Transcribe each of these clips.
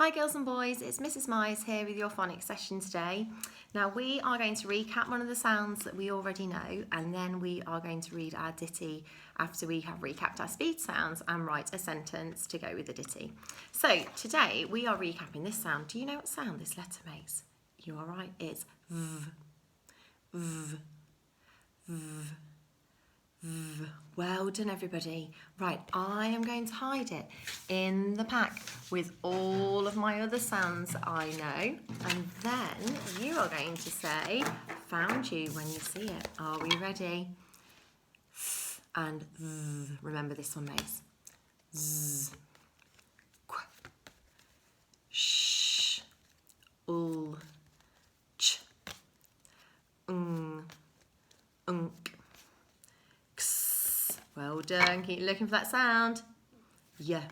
Hi girls and boys, it's Mrs. Myers here with your phonics session today. Now we are going to recap one of the sounds that we already know, and then we are going to read our ditty after we have recapped our speed sounds and write a sentence to go with the ditty. So today we are recapping this sound. Do you know what sound this letter makes? You are right, it's V, V, V. Well done everybody. Right, I am going to hide it in the pack with all of my other sounds I know, and then you are going to say found you when you see it. Are we ready? And remember this one makes z, qu, sh, ul, ch, unk. Well done, keep looking for that sound. Yeah.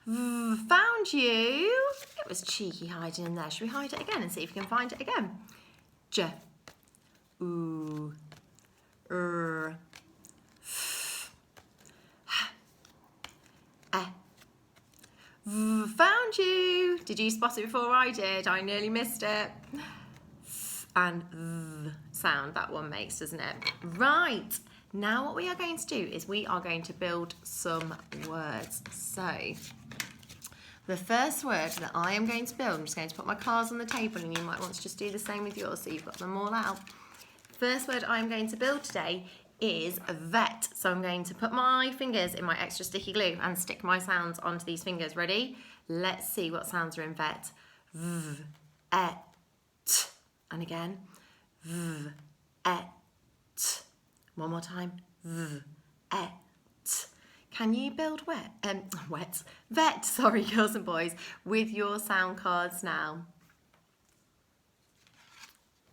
Found you. It was cheeky hiding in there. Should we hide it again and see if we can find it again? J, oo, f, h, found you. Did you spot it before I did? I nearly missed it. And sound that one makes, doesn't it? Right. Now what we are going to do is we are going to build some words. So the first word that I am going to build, I'm just going to put my cards on the table and you might want to just do the same with yours so you've got them all out. First word I'm going to build today is vet. So I'm going to put my fingers in my extra sticky glue and stick my sounds onto these fingers. Ready? Let's see what sounds are in vet. V, et. And again. V, et. One more time. V, et. Can you build vet, sorry, girls and boys, with your sound cards now?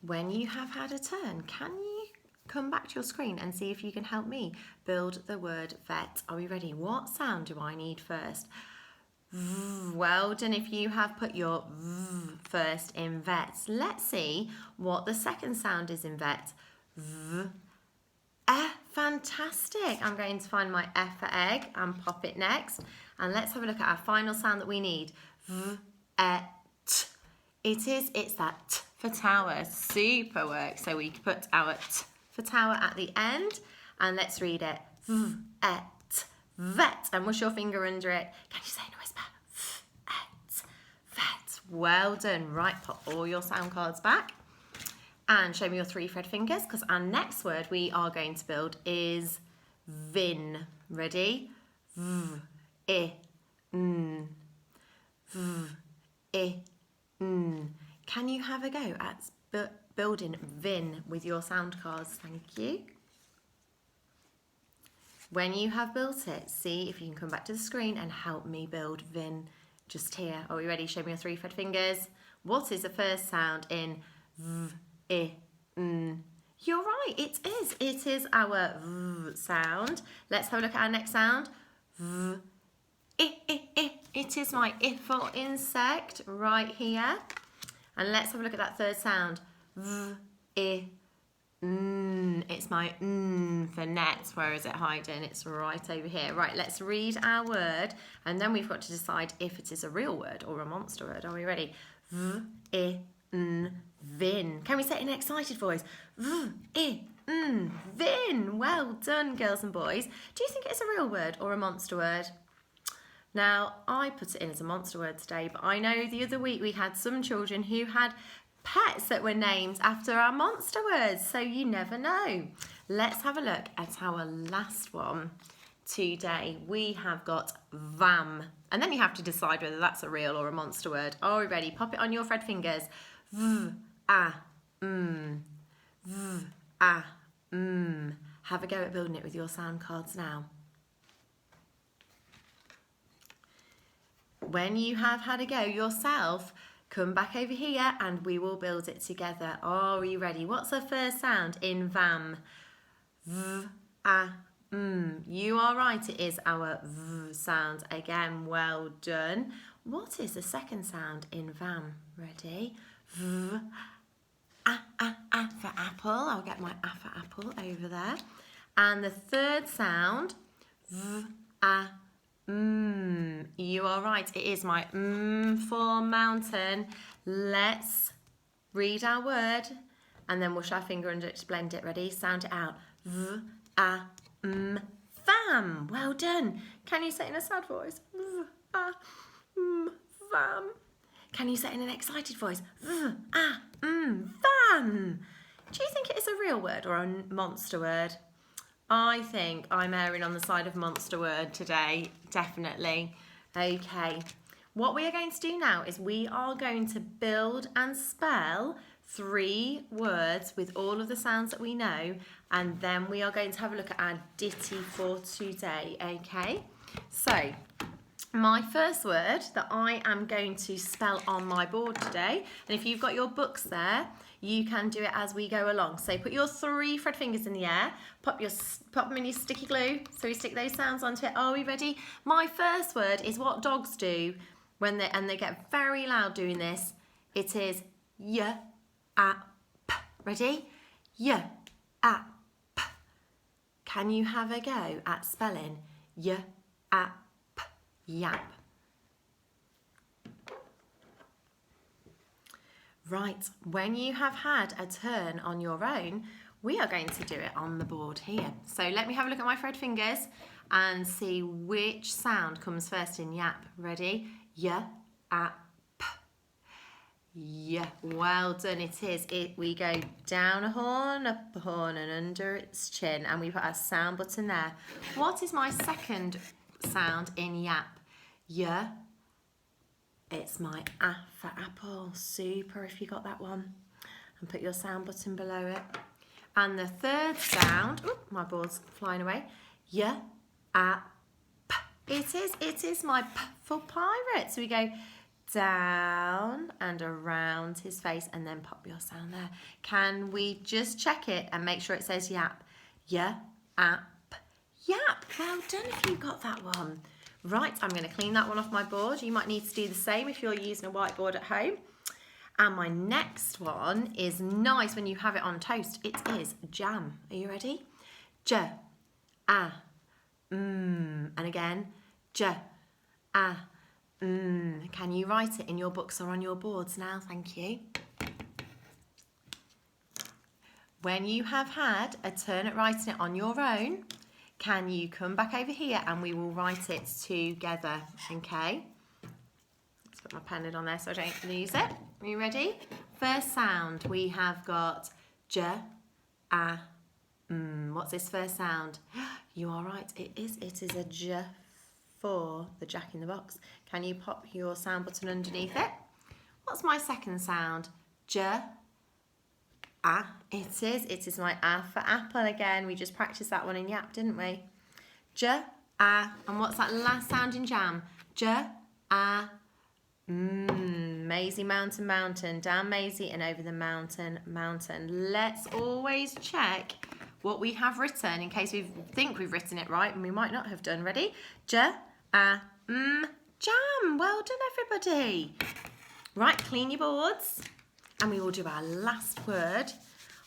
When you have had a turn, can you come back to your screen and see if you can help me build the word vet? Are we ready? What sound do I need first? Well done if you have put your first in vet. Let's see what the second sound is in vet. V, fantastic. I'm going to find my F for egg and pop it next. And let's have a look at our final sound that we need. V, et. It's that T for tower. Super work. So we put our T for tower at the end. And let's read it. V, et, vet. And mush your finger under it. Can you say in a whisper? V, et, vet. Well done. Right, pop all your sound cards back. And show me your 3 thread fingers, because our next word we are going to build is vin. Ready? V, I, n. V, I, n. Can you have a go at building vin with your sound cards? Thank you. When you have built it, see if you can come back to the screen and help me build vin just here. Are we ready? Show me your 3 thread fingers. What is the first sound in v? I, n. You're right, it is. It is our v sound. Let's have a look at our next sound. V, I. It is my I for insect right here. And let's have a look at that third sound. V, I, n. It's my n for net. Where is it hiding? It's right over here. Right, let's read our word. And then we've got to decide if it is a real word or a monster word. Are we ready? V, I, n. Vin. Can we say it in an excited voice? V, I, n. Vin. Well done, girls and boys. Do you think it's a real word or a monster word? Now, I put it in as a monster word today, but I know the other week we had some children who had pets that were named after our monster words, so you never know. Let's have a look at our last one today. We have got vam, and then you have to decide whether that's a real or a monster word. Are we ready? Pop it on your thread fingers. V, a, v, a, Have a go at building it with your sound cards now. When you have had a go yourself, come back over here and we will build it together. Are you ready? What's the first sound in vam? V, a, You are right, it is our V sound. Again, well done. What is the second sound in vam? Ready? V, a for apple. I'll get my a for apple over there. And the third sound, V, a, You are right. It is my for mountain. Let's read our word and then wash our finger under it to blend it. Ready? Sound it out. Fam. Well done. Can you say it in a sad voice? Fam. Can you say it in an excited voice? Fam. Do you think it is a real word or a monster word? I think I'm erring on the side of monster word today, definitely. Okay, what we are going to do now is we are going to build and spell 3 words with all of the sounds that we know, and then we are going to have a look at our ditty for today, okay? So, my first word that I am going to spell on my board today, and if you've got your books there, you can do it as we go along. So put your 3 fred fingers in the air, pop them in your sticky glue, so you stick those sounds onto it. Are we ready? My first word is what dogs do when they get very loud doing this. It is y, a, p. Ready? Y, a, p. Can you have a go at spelling y, a, p? Yap. Right, when you have had a turn on your own, we are going to do it on the board here. So let me have a look at my fred fingers and see which sound comes first in yap. Ready? Y, a, p. Yeah, well done, it is. We go down a horn, up a horn and under its chin, and we put our sound button there. What is my second sound in yap? Y. It's my A for apple. Super if you got that one. And put your sound button below it. And the third sound, my board's flying away. Y, a, p. It is my P for pirate. So we go down and around his face and then pop your sound there. Can we just check it and make sure it says yap? Y, a, p. Yap. Well done if you got that one. Right, I'm going to clean that one off my board. You might need to do the same if you're using a whiteboard at home. And my next one is nice when you have it on toast. It is jam. Are you ready? J, a, and again, J, a, Can you write it in your books or on your boards now? Thank you. When you have had a turn at writing it on your own, can you come back over here and we will write it together, okay? Let's put my pen lid on there so I don't lose it. Are you ready? First sound, we have got J, A, What's this first sound? You are right, it is a J for the Jack in the Box. Can you pop your sound button underneath it? What's my second sound? J, A. It is my A for apple again. We just practiced that one in Yap, didn't we? J, A. And what's that last sound in Jam? J, A. Maisie, mountain, mountain. Down Maisie and over the mountain, mountain. Let's always check what we have written in case we think we've written it right and we might not have done. Ready? J, A, jam. Well done, everybody. Right, clean your boards. And we will do our last word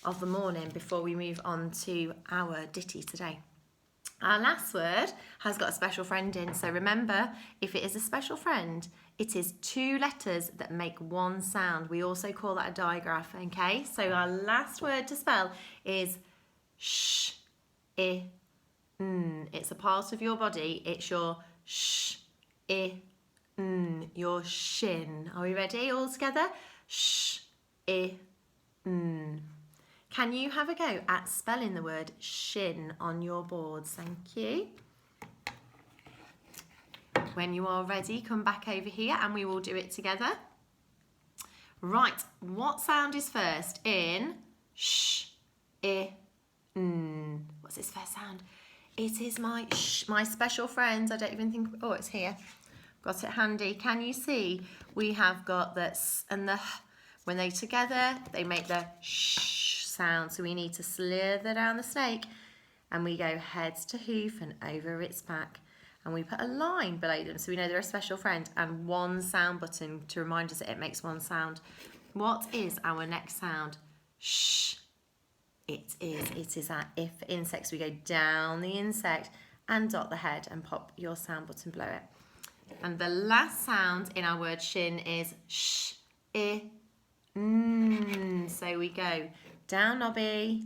of the morning before we move on to our ditty today. Our last word has got a special friend in. So remember, if it is a special friend, it is 2 letters that make 1 sound. We also call that a digraph, okay? So our last word to spell is sh, I, n. It's a part of your body. It's your sh, I, n, your shin. Are we ready all together? Sh, I, n. Can you have a go at spelling the word shin on your boards? Thank you. When you are ready, come back over here and we will do it together. Right, what sound is first in sh, I, n? What's this first sound? It is my special friend. I don't even think, oh, it's here. Got it handy. Can you see? We have got the s and the h. When they together, they make the sh sound. So we need to slither down the snake and we go heads to hoof and over its back. And we put a line below them so we know they're a special friend and 1 sound button to remind us that it makes 1 sound. What is our next sound? Sh. It is our if for insects. We go down the insect and dot the head and pop your sound button below it. And the last sound in our word shin is sh, I, n. So we go down knobby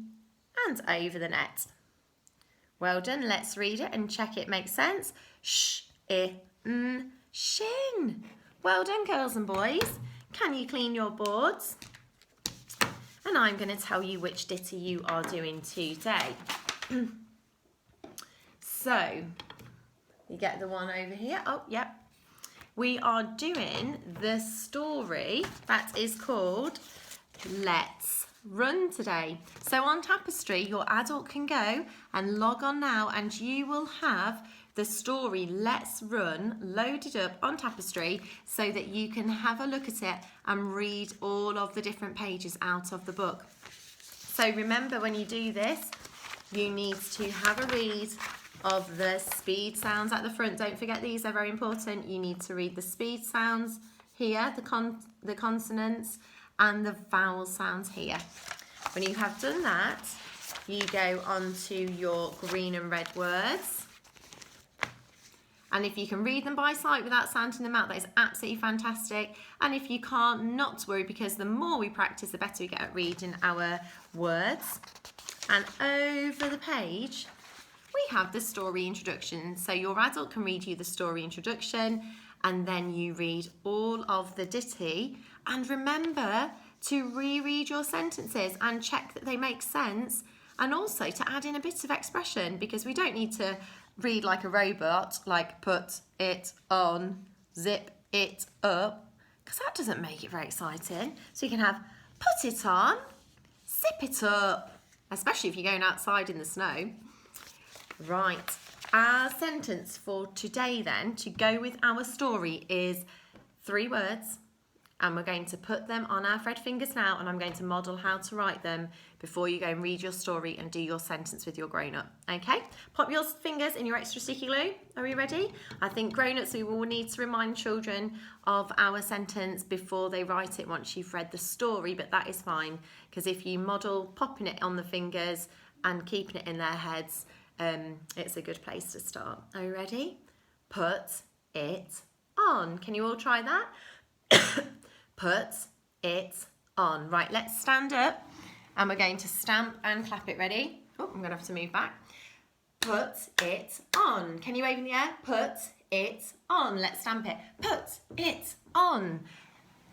and over the net. Well done. Let's read it and check it makes sense. Sh, I, n, shin. Well done, girls and boys. Can you clean your boards? And I'm going to tell you which ditty you are doing today. So, you get the one over here. Oh, yep. We are doing the story that is called Let's Run today. So on Tapestry, your adult can go and log on now and you will have the story Let's Run loaded up on Tapestry so that you can have a look at it and read all of the different pages out of the book. So remember, when you do this, you need to have a read of the speed sounds at the front. Don't forget these, are very important. You need to read the speed sounds here, the consonants, and the vowel sounds here. When you have done that, you go on to your green and red words. And if you can read them by sight without sounding them out, that is absolutely fantastic. And if you can't, not to worry, because the more we practice, the better we get at reading our words. And over the page, we have the story introduction. So your adult can read you the story introduction, and then you read all of the ditty. And remember to reread your sentences and check that they make sense, and also to add in a bit of expression, because we don't need to read like a robot, like put it on, zip it up, because that doesn't make it very exciting. So you can have put it on, zip it up, especially if you're going outside in the snow. Right, our sentence for today then, to go with our story, is 3 words. And we're going to put them on our Fred fingers now, and I'm going to model how to write them before you go and read your story and do your sentence with your grown-up. Okay? Pop your fingers in your extra sticky glue. Are we ready? I think grown-ups, we will need to remind children of our sentence before they write it once you've read the story, but that is fine, because if you model popping it on the fingers and keeping it in their heads, it's a good place to start. Are you ready? Put it on. Can you all try that? Put it on. Right, let's stand up and we're going to stamp and clap it. Ready? Oh, I'm going to have to move back. Put it on. Can you wave in the air? Put it on. Let's stamp it. Put it on.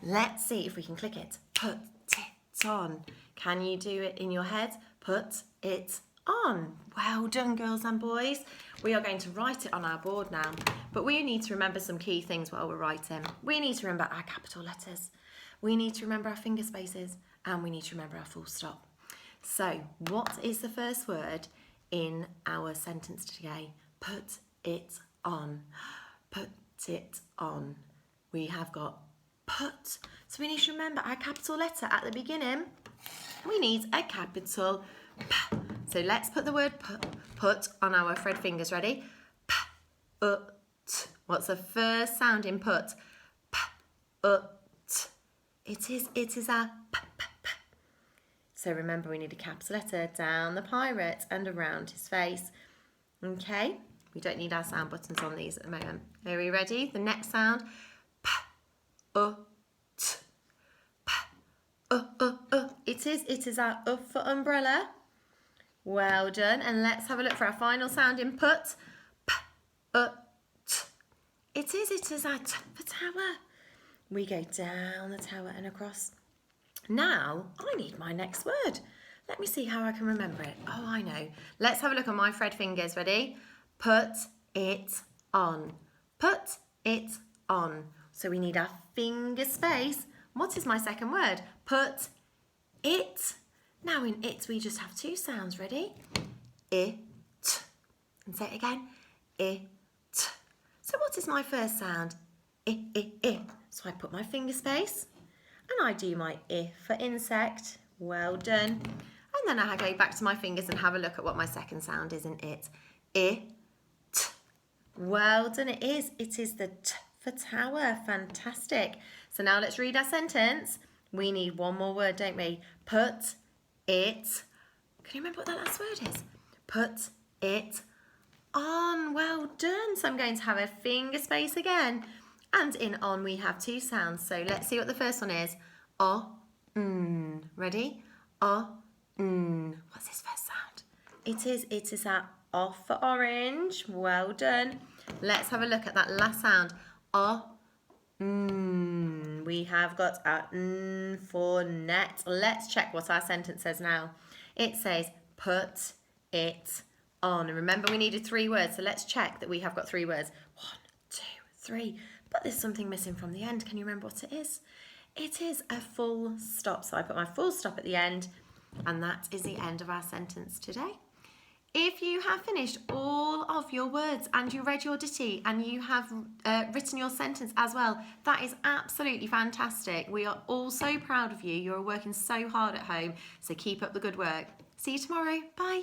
Let's see if we can click it. Put it on. Can you do it in your head? Put it on. Well done, girls and boys. We are going to write it on our board now, but we need to remember some key things while we're writing. We need to remember our capital letters, we need to remember our finger spaces, and we need to remember our full stop. So what is the first word in our sentence today? Put it on. Put it on. We have got put. So we need to remember our capital letter at the beginning. We need a capital P. So let's put the word put on our Fred fingers. Ready? P, t. What's the first sound in put? P, t. It is a p, p, p. So remember, we need a capital letter down the pirate and around his face. Okay? We don't need our sound buttons on these at the moment. Are we ready? The next sound. P, t. P, It is our for umbrella. Well done. And let's have a look for our final sound in put. P, t. It is our t for tower. We go down the tower and across. Now, I need my next word. Let me see how I can remember it. Oh, I know. Let's have a look on my Fred fingers. Ready? Put it on. Put it on. So we need our finger space. What is my second word? Put it. Now in it, we just have 2 sounds. Ready? It. And say it again. It. So what is my first sound? I. So I put my finger space and I do my I for insect. Well done. And then I go back to my fingers and have a look at what my second sound is in it. I. Well done. It is the T for tower. Fantastic. So now let's read our sentence. We need one more word, don't we? Put it. Can you remember what that last word is? Put it On. Well done. So I'm going to have a finger space again. And in on we have two sounds. So let's see what the first one is. O, n. Ready? O, n. What's this first sound? It is that O for orange. Well done. Let's have a look at that last sound. O, n. We have got our n for net. Let's check what our sentence says now. It says put it on. And remember, we needed 3 words, so let's check that we have got 3 words. 1, 2, 3. But there's something missing from the end. Can you remember what it is? It is a full stop. So I put my full stop at the end, and that is the end of our sentence today. If you have finished all of your words and you read your ditty and you have written your sentence as well, that is absolutely fantastic. We are all so proud of you. You're working so hard at home, so keep up the good work. See you tomorrow. Bye.